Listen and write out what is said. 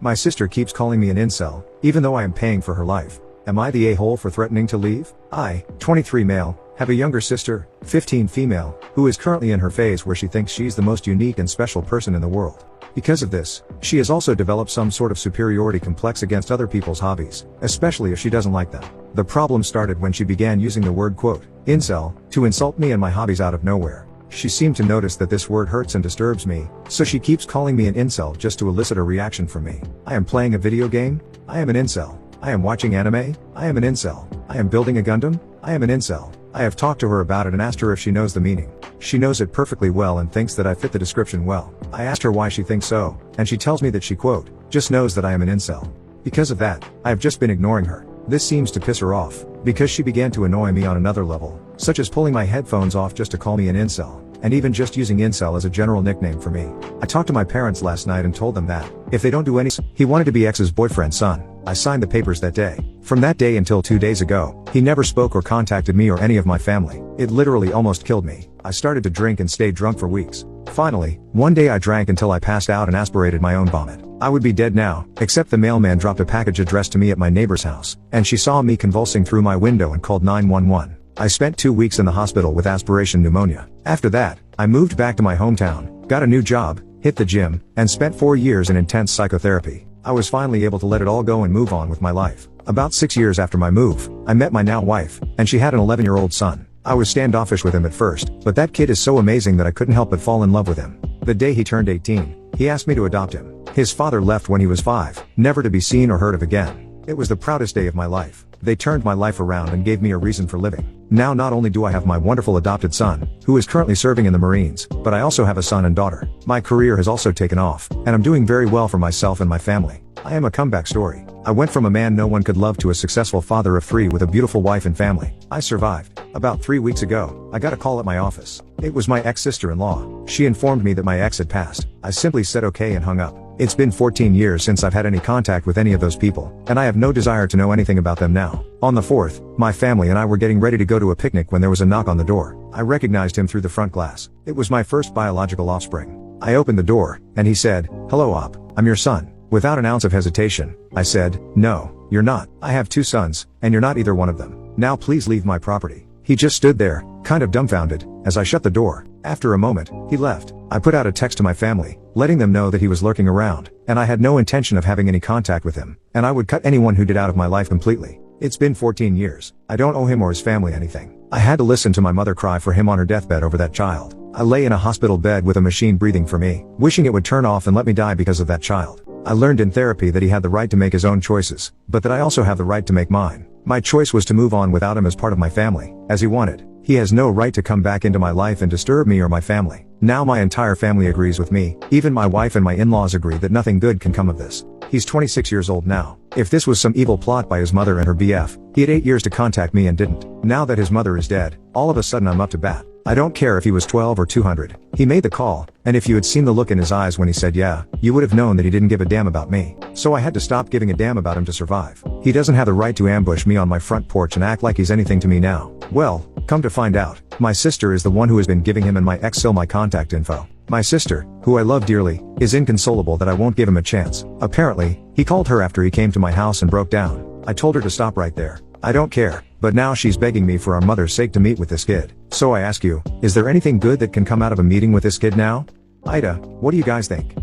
My sister keeps calling me an incel, even though I am paying for her life. Am I the a-hole for threatening to leave? I, 23 male, have a younger sister, 15 female, who is currently in her phase where she thinks she's the most unique and special person in the world. Because of this, she has also developed some sort of superiority complex against other people's hobbies, especially if she doesn't like them. The problem started when she began using the word quote, incel, to insult me and my hobbies out of nowhere. She seemed to notice that this word hurts and disturbs me, so she keeps calling me an incel just to elicit a reaction from me. I am playing a video game? I am an incel. I am watching anime? I am an incel. I am building a Gundam? I am an incel. I have talked to her about it and asked her if she knows the meaning. She knows it perfectly well and thinks that I fit the description well. I asked her why she thinks so, and she tells me that she quote, just knows that I am an incel. Because of that, I have just been ignoring her. This seems to piss her off, because she began to annoy me on another level, such as pulling my headphones off just to call me an incel, and even just using incel as a general nickname for me. I talked to my parents last night and told them that, if they don't do any, he wanted to be X's boyfriend's son. I signed the papers that day. From that day until 2 days ago, he never spoke or contacted me or any of my family. It literally almost killed me. I started to drink and stayed drunk for weeks. Finally, one day I drank until I passed out and aspirated my own vomit. I would be dead now, except the mailman dropped a package addressed to me at my neighbor's house, and she saw me convulsing through my window and called 911. I spent 2 weeks in the hospital with aspiration pneumonia. After that, I moved back to my hometown, got a new job, hit the gym, and spent 4 years in intense psychotherapy. I was finally able to let it all go and move on with my life. About 6 years after my move, I met my now wife, and she had an 11-year-old son. I was standoffish with him at first, but that kid is so amazing that I couldn't help but fall in love with him. The day he turned 18, he asked me to adopt him. His father left when he was 5, never to be seen or heard of again. It was the proudest day of my life. They turned my life around and gave me a reason for living. Now not only do I have my wonderful adopted son, who is currently serving in the Marines, but I also have a son and daughter. My career has also taken off, and I'm doing very well for myself and my family. I am a comeback story. I went from a man no one could love to a successful father of 3 with a beautiful wife and family. I survived. About 3 weeks ago, I got a call at my office. It was my ex-sister-in-law. She informed me that my ex had passed. I simply said okay and hung up. It's been 14 years since I've had any contact with any of those people, and I have no desire to know anything about them now. On the 4th, my family and I were getting ready to go to a picnic when there was a knock on the door. I recognized him through the front glass. It was my first biological offspring. I opened the door, and he said, "Hello Op, I'm your son." Without an ounce of hesitation, I said, "No, you're not. I have 2 sons, and you're not either one of them. Now please leave my property." He just stood there, kind of dumbfounded, as I shut the door. After a moment, he left. I put out a text to my family, letting them know that he was lurking around, and I had no intention of having any contact with him, and I would cut anyone who did out of my life completely. It's been 14 years. I don't owe him or his family anything. I had to listen to my mother cry for him on her deathbed over that child. I lay in a hospital bed with a machine breathing for me, wishing it would turn off and let me die because of that child. I learned in therapy that he had the right to make his own choices, but that I also have the right to make mine. My choice was to move on without him as part of my family, as he wanted. He has no right to come back into my life and disturb me or my family. Now my entire family agrees with me, even my wife and my in-laws agree that nothing good can come of this. He's 26 years old now. If this was some evil plot by his mother and her BF, he had 8 years to contact me and didn't. Now that his mother is dead, all of a sudden I'm up to bat. I don't care if he was 12 or 200. He made the call, and if you had seen the look in his eyes when he said yeah, you would have known that he didn't give a damn about me. So I had to stop giving a damn about him to survive. He doesn't have the right to ambush me on my front porch and act like he's anything to me now. Well, come to find out, my sister is the one who has been giving him and my ex-sil my contact info. My sister, who I love dearly, is inconsolable that I won't give him a chance. Apparently, he called her after he came to my house and broke down. I told her to stop right there. I don't care, but now she's begging me for our mother's sake to meet with this kid. So I ask you, is there anything good that can come out of a meeting with this kid now? Ida, what do you guys think?